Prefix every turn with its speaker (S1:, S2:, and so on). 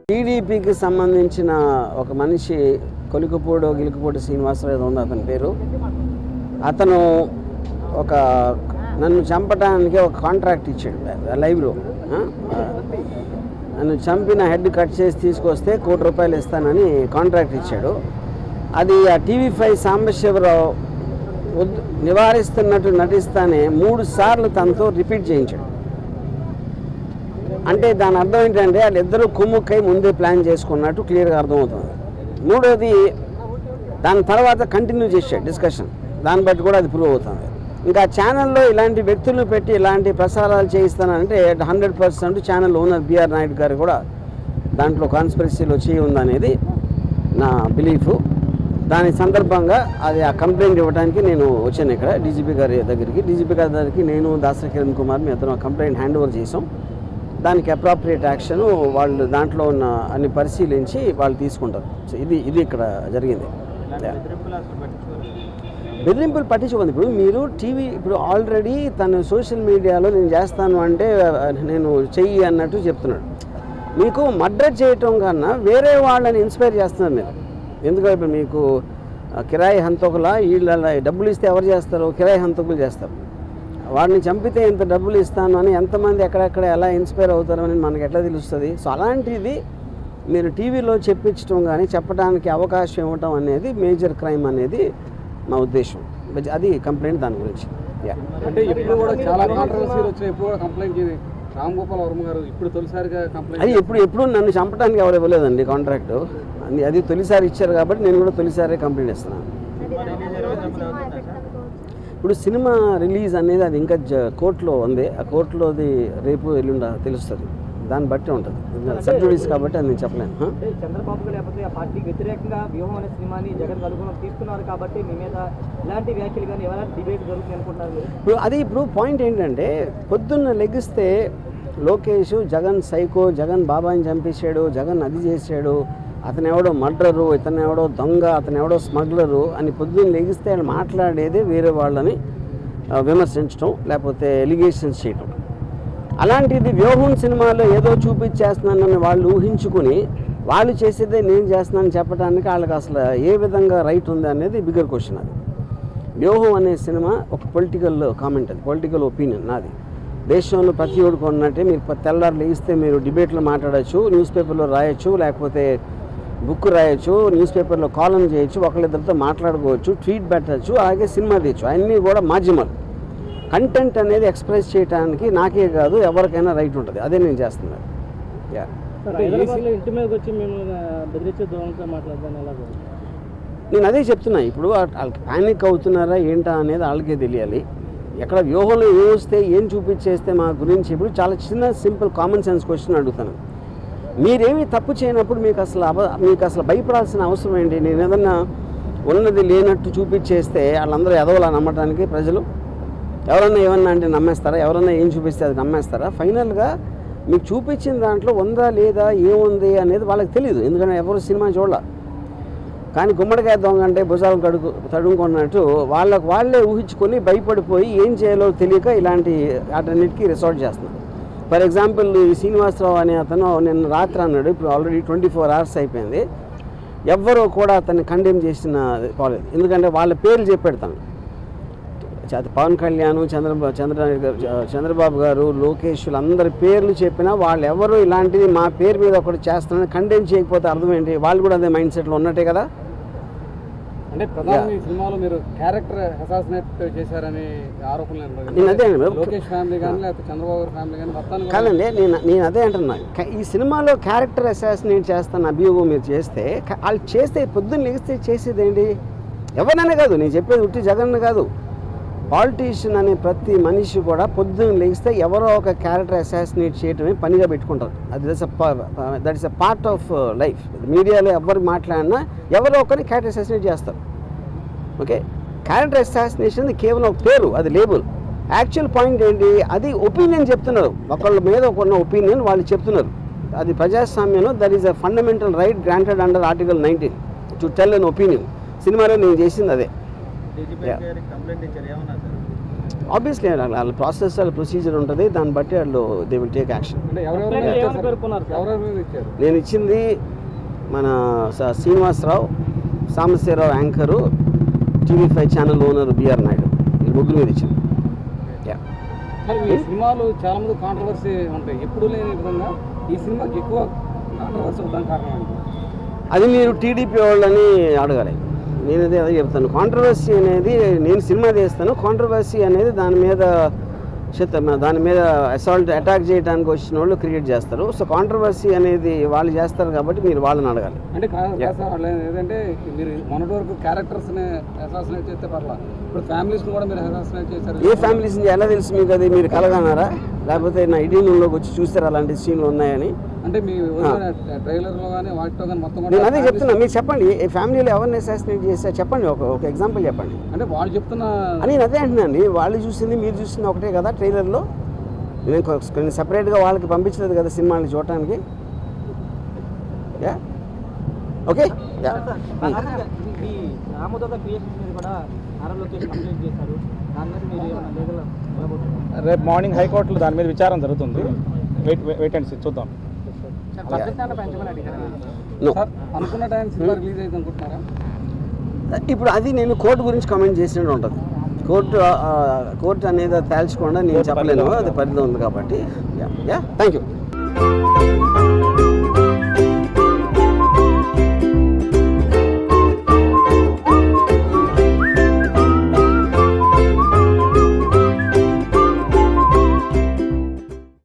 S1: టీడీపీకి సంబంధించిన ఒక మనిషి గిలుకుపూడి శ్రీనివాసరావు ఏదో ఉంది అతని పేరు. అతను నన్ను చంపడానికి ఒక కాంట్రాక్ట్ ఇచ్చాడు లైవ్లో. నన్ను చంపిన హెడ్ కట్ చేసి తీసుకొస్తే ₹1 కోటి ఇస్తానని కాంట్రాక్ట్ ఇచ్చాడు. అది ఆ TV5 సాంబశివరావు నివారిస్తున్నట్టు నటిస్తానే 3 సార్లు తనతో రిపీట్ చేయించాడు. అంటే దాని అర్థం ఏంటంటే వాళ్ళిద్దరూ కుమ్ముక్కై ముందే ప్లాన్ చేసుకున్నట్టు క్లియర్గా అర్థమవుతుంది. మూడోది దాని తర్వాత కంటిన్యూ చేశాడు డిస్కషన్, దాన్ని బట్టి కూడా అది ప్రూవ్ అవుతుంది. ఇంకా ఛానల్లో ఇలాంటి వ్యక్తులను పెట్టి ఇలాంటి ప్రసారాలు చేయిస్తానంటే 100% ఛానల్ ఓనర్ బిఆర్ నాయుడు గారు కూడా దాంట్లో కాన్స్పిరసీలో చేయి ఉందనేది నా బిలీఫ్. దాని సందర్భంగా అది ఆ కంప్లైంట్ ఇవ్వడానికి నేను వచ్చాను ఇక్కడ డీజీపీ గారి దగ్గరికి. నేను దాసరి కిరణ్ కుమార్ మీ ఇద్దరం కంప్లైంట్ హ్యాండ్ ఓవర్ చేసాం. దానికి అప్రాప్రియేట్ యాక్షన్ వాళ్ళు దాంట్లో ఉన్న అన్ని పరిశీలించి వాళ్ళు తీసుకుంటారు. సో ఇది ఇక్కడ జరిగింది. బెదిరింపులు పట్టించుకుంది. ఇప్పుడు ఆల్రెడీ తను సోషల్ మీడియాలో నేను చేస్తాను అంటే నేను చెయ్యి అన్నట్టు చెప్తున్నాడు. మీకు మర్డర్ చేయటం కన్నా వేరే వాళ్ళని ఇన్స్పైర్ చేస్తున్నారు మీరు. ఎందుకంటే మీకు కిరాయి హంతకుల వీళ్ళ డబ్బులు ఇస్తే ఎవరు చేస్తారు? కిరాయి హంతకులు చేస్తారు. వాడిని చంపితే ఇంత డబ్బులు ఇస్తాను అని ఎంతమంది ఎక్కడెక్కడ ఎలా ఇన్స్పైర్ అవుతారో అని మనకు ఎట్లా తెలుస్తుంది? సో అలాంటిది మీరు టీవీలో చెప్పించడం కానీ చెప్పడానికి అవకాశం ఇవ్వటం అనేది మేజర్ క్రైమ్ అనేది మా ఉద్దేశం. అది కంప్లైంట్ దాని గురించి.
S2: అంటే ఇప్పుడు కూడా చాలా కాంట్రవర్సీలు వచ్చినాయి. ఇప్పుడు కూడా కంప్లైంట్ చేసి రామ్ గోపాల్ వర్మ గారు ఇప్పుడు తొలిసారిగా కంప్లైంట్
S1: అది ఎప్పుడు నన్ను చంపడానికి ఎవరు ఇవ్వలేదండి కాంట్రాక్టు. అది తొలిసారి ఇచ్చారు కాబట్టి నేను కూడా తొలిసారి కంప్లైంట్ ఇస్తున్నాను. ఇప్పుడు సినిమా రిలీజ్ అనేది అది ఇంకా కోర్టులో ఉంది. ఆ కోర్టులోది రేపు ఎల్లుండ తెలుస్తుంది. దాన్ని బట్టి ఉంటుంది. సబ్జుడీస్ కాబట్టి అది నేను చెప్పలేను.
S3: చంద్రబాబు గారు లేకపోతే ఆ పార్టీకి వ్యతిరేకంగా వ్యూహం అనే సినిమాని జగన్ అనుగుణం తీసుకున్నారు కాబట్టి మీ మీద ఇలాంటి వ్యాఖ్యలు కానీ ఎవరైనా డిబేట్ జరుగుతుంది అనుకుంటున్నారు.
S1: ఇప్పుడు పాయింట్ ఏంటంటే పొద్దున్న లెగిస్తే లోకేష్ జగన్ సైకో, జగన్ బాబాని చంపేశాడు, జగన్ అది చేశాడు, అతను ఎవడో మర్డరు, ఇతను ఎవడో దొంగ, అతను ఎవడో స్మగ్లరు అని పొద్దున్న లెగిస్తే ఆయన మాట్లాడేదే వేరే వాళ్ళని విమర్శించడం లేకపోతే ఎలిగేషన్స్ చేయటం. అలాంటిది వ్యూహం సినిమాలో ఏదో చూపించేస్తున్నానని వాళ్ళు ఊహించుకుని వాళ్ళు చేసేదే నేను చేస్తున్నానని చెప్పడానికి వాళ్ళకి అసలు ఏ విధంగా రైట్ ఉంది అనేది బిగ్గర్ క్వశ్చన్. అది వ్యూహం అనే సినిమా ఒక పొలిటికల్ కామెంట్, అది పొలిటికల్ ఒపీనియన్ నాది. దేశంలో ప్రతి ఒక్కరికి ఉన్నట్టే మీరు తెల్లారు లేస్తే మీరు డిబేట్లో మాట్లాడచ్చు, న్యూస్ పేపర్లో రాయొచ్చు, లేకపోతే బుక్ రాయొచ్చు, న్యూస్ పేపర్లో కాలం చేయొచ్చు, ఒకళ్ళిద్దరితో మాట్లాడుకోవచ్చు, ట్వీట్ పెట్టచ్చు, అలాగే సినిమా తీయచ్చు. అన్నీ కూడా మాధ్యమాలు. కంటెంట్ అనేది ఎక్స్ప్రెస్ చేయడానికి నాకే కాదు ఎవరికైనా రైట్ ఉంటుంది. అదే నేను చేస్తున్నాను. నేను అదే చెప్తున్నా. ఇప్పుడు వాళ్ళకి ప్యానిక్ అవుతున్నారా ఏంటా అనేది వాళ్ళకే తెలియాలి. ఎక్కడ వ్యూహంలో ఏం వస్తే ఏం చూపించేస్తే మా గురించి ఇప్పుడు చాలా చిన్న సింపుల్ కామన్ సెన్స్ క్వశ్చన్ అడుగుతాను. మీరేమీ తప్పు చేయనప్పుడు మీకు అసలు భయపడాల్సిన అవసరం ఏంటి? నేను ఏదన్నా ఉన్నది లేనట్టు చూపించేస్తే వాళ్ళందరూ ఎదవలా నమ్మటానికి ప్రజలు ఎవరన్నా ఏమన్నా అంటే నమ్మేస్తారా? ఎవరన్నా ఏం చూపిస్తే అది నమ్మేస్తారా? ఫైనల్గా మీకు చూపించిన దాంట్లో ఉందా లేదా ఏముంది అనేది వాళ్ళకి తెలియదు. ఎందుకంటే ఎవరు సినిమా చూడాల. కానీ గుమ్మడికాయ దొంగ అంటే భుజాలు తడుముకున్నట్టు వాళ్ళే ఊహించుకొని భయపడిపోయి ఏం చేయాలో తెలియక ఇలాంటి వాటన్నిటికీ రిసార్ట్ చేస్తున్నారు. ఫర్ ఎగ్జాంపుల్ ఈ శ్రీనివాసరావు అనే అతను నిన్న రాత్రి అన్నాడు, ఇప్పుడు ఆల్రెడీ 24 hours అయిపోయింది, ఎవ్వరూ కూడా అతన్ని కండెమ్ చేసిన పోలేదు. ఎందుకంటే వాళ్ళ పేర్లు చెప్పెడతాను. పవన్ కళ్యాణ్, చంద్రబాబు గారు, లోకేష్ అందరి పేర్లు చెప్పినా వాళ్ళు ఎవరు ఇలాంటిది మా పేరు మీద ఒకటి చేస్తున్నారని కండెమ్ చేయకపోతే అర్థం ఏంటి? వాళ్ళు కూడా అదే మైండ్ సెట్లో ఉన్నట్టే కదా.
S2: అంటే ప్రధాని సినిమాలో మీరు క్యారెక్టర్ అసాసినేట్ చేశారని ఆరోపణలు.
S1: నేను అదే
S2: లోకేష్ ఫ్యామిలీ కానీ లేకపోతే చంద్రబాబు ఫ్యామిలీ కానీ
S1: కాదండి. నేను అదే అంటున్నా. ఈ సినిమాలో క్యారెక్టర్ అసాసినేట్ చేస్తాను అభియోగం మీరు చేస్తే, వాళ్ళు చేస్తే పొద్దున్న లెగిస్తే చేసేది ఏంటి? ఎవరినైనా కాదు, నేను చెప్పేది ఉట్టి జగన్ కాదు, పాలిటీషియన్ అనే ప్రతి మనిషి కూడా పొద్దున్న లెగిస్తే ఎవరో ఒక క్యారెక్టర్ అసాసినేట్ చేయటమే పనిగా పెట్టుకుంటారు. అది that is a part of life. మీడియాలో ఎవరు మాట్లాడినా ఎవరో ఒకరిని క్యారెక్టర్ అసాసినేట్ చేస్తారు. ఓకే, క్యారెక్టర్ అసాసినేషన్ కేవలం ఒక పేరు, అది లేబుల్. యాక్చువల్ పాయింట్ ఏంటి? అది ఒపీనియన్ చెప్తున్నారు. ఒకళ్ళ మీద ఒకన్న ఒపీనియన్ వాళ్ళు చెప్తున్నారు. అది ప్రజాస్వామ్యంలో that is a fundamental right granted under Article 19 to tell an opinion. సినిమాలో నేను చేసింది అదే. ఆబ్వియస్లీ వాళ్ళ ప్రాసెస్ వాళ్ళ ప్రొసీజర్ ఉంటుంది, దాన్ని బట్టి వాళ్ళు దే విల్ టేక్ యాక్షన్.
S2: అంటే ఎవరెవరు ఇచ్చారు?
S1: నేను ఇచ్చింది మన Srinivasa Rao, Sambasiva Rao anchor, TV5 channel owner B R Naidu, ఈ ముగ్గురు మీద ఇచ్చింది.
S2: మరి మీ సినిమాలు చాలా మంది కాంట్రవర్సీ ఉంటాయి, ఎప్పుడు లేని విధంగా ఈ సినిమాకి ఎక్కువ కాంట్రవర్సీ ఉండడం కారణం ఏంటి?
S1: అది మీరు టీడీపీ వాళ్ళని అడగాలి. నేను అదే చెప్తాను. కాంట్రవర్సీ అనేది నేను సినిమా తీస్తాను, కాంట్రవర్సీ అనేది దాని మీద అసాల్ట్ అటాక్ చేయడానికి వచ్చిన వాళ్ళు క్రియేట్ చేస్తారు. సో కాంట్రవర్సీ అనేది వాళ్ళు చేస్తారు కాబట్టి మీరు వాళ్ళని అడగాలి.
S2: అంటే కాదు సార్, వాళ్ళు ఏదంటే మీరు మొన్నటి వరకు క్యారెక్టర్స్ని అసాసినేట్ చేస్తే పర్లేదు, ఇప్పుడు ఫ్యామిలీస్ని కూడా మీరు అసాసినేట్ చేశారు.
S1: ఏ ఫ్యామిలీస్ ఎలా తెలుసు మీకు? అది మీరు కలగన్నారా, లేకపోతే నా ఐడీలోకి వచ్చి చూస్తారా అలాంటి సీన్లు ఉన్నాయని?
S2: అంటే మీ ట్రైలర్లో కానీ వాటితో కానీ మొత్తం
S1: నేను అదే చెప్తున్నా, మీరు చెప్పండి ఏ ఫ్యామిలీలో ఎవరిని అసాసినేట్ చేస్తారో చెప్పండి, ఒక ఎగ్జాంపుల్ చెప్పండి.
S2: అంటే వాళ్ళు చెప్తున్న
S1: అని నేను అదే అంటున్నాను, వాళ్ళు చూసింది మీరు చూసింది ఒకటే కదా ట్రైలర్లో. నేను కొన్ని సపరేట్గా వాళ్ళకి పంపించలేదు కదా సినిమాని చూడటానికి. Yeah okay.
S3: ఈ రామదోగ క్రియేషన్స్ మీద కూడా నారా లోకేష్ కంప్లైంట్ చేశారు, దాని మీద మీరు ఏమైనా లీగల్ వెళ్ళబోతున్నారు?
S4: రేపు మార్నింగ్ హైకోర్టులో దాని మీద విచారణ జరుగుతుంది. వెయిట్ అండ్ సీ, చూద్దాం.
S1: No.
S2: సార్ అనుకున్న టైం సినిమా రిలీజ్ అయితే అనుకుంటున్నారా?
S1: ఇప్పుడు అది నేను కోర్టు గురించి కామెంట్ చేసినట్టు ఉంటుంది. కోర్టు అనేది తేల్చకుండా నేను చెప్పలేను, అది పరిధి ఉంది కాబట్టి. Yeah thank you.